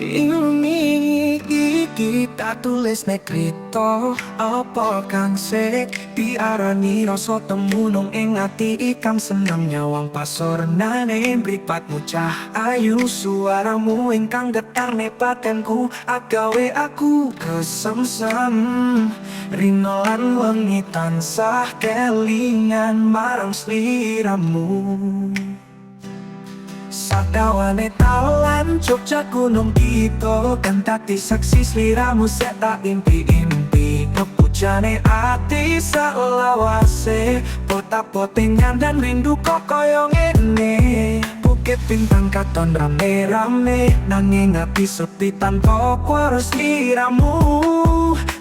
Ini kita tulis nek krito apa kang sek diarani rasa temunung ing ati ikam seneng nyawang pasornane mripatmu cah ayu suaramu ingkang getar ne patenku agawe aku kesemsem rino lan wengi tansah kelingan marang sliramu. Sadawane talan Jogja Gunung Kidul kan tati saksi sliramu seta impi-impi kepujane ati salawase pota-potengan dan rindu kok koyo ngene Bukit Bintang katon rame-rame nanging ati sepi tanpa kuaro sliramu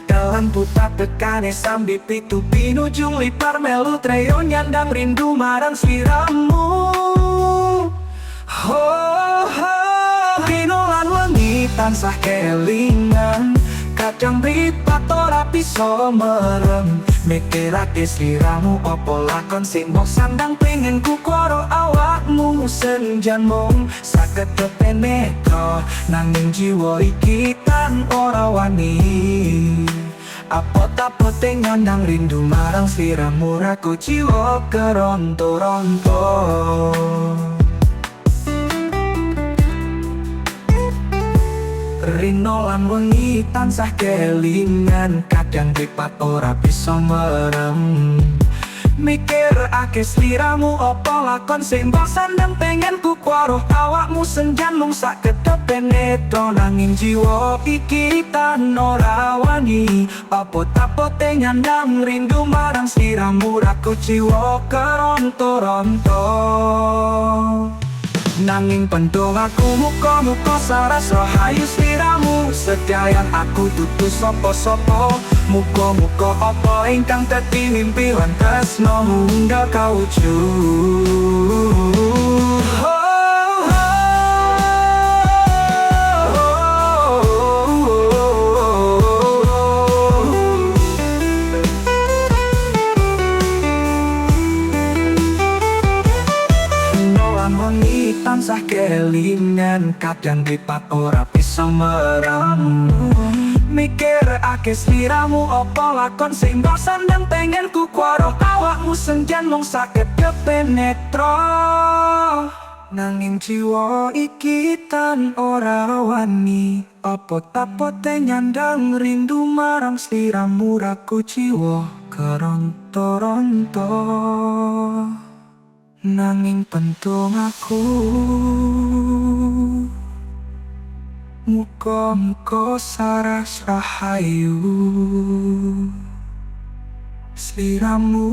dalan putar tekane sambi pitu pinuju lipar melu treyo nyandang rindu marang sliramu. Pinolan wengi tansah kelingan kadang mripat ora bisa merem mikirake sliramu opo lakon sing mbok sandang pengen ku karo awakmu senjan mung saged kepenetro nanging jiwa iki tan ora wani apot-apote nyandang rindu marang sliramu raku jiwa keronto-ronto. Rino lan wengi tansah kelingan kadang lipat ora bisa merem mikir ake sliramu opo lakon sing mbok sandang pengen ku karo awakmu senjan mung sak ketepeneto nanging jiwa iki tan ora wani apot-apote nyandang rindu marang sliramu raku jiwa keronto-ronto. Nanging pendong aku muka-muka saras rahayu sliramu sedayang aku tutu sopo-sopo muka-muka apa ingkang dadi mimpi lan tresno mungga kawujud. Tansah kelingan kadang lipat ora bisa merem mikir ake sliramu opo lakon sing mbok sandang pengen ku karo awakmu senjan mung saged kepenetro nanging jiwa iki tan ora wani apot-apote nyandang rindu marang sliramu raku jiwa keronto-ronto. Nanging pentung aku muka-muka saras rahayu sliramu.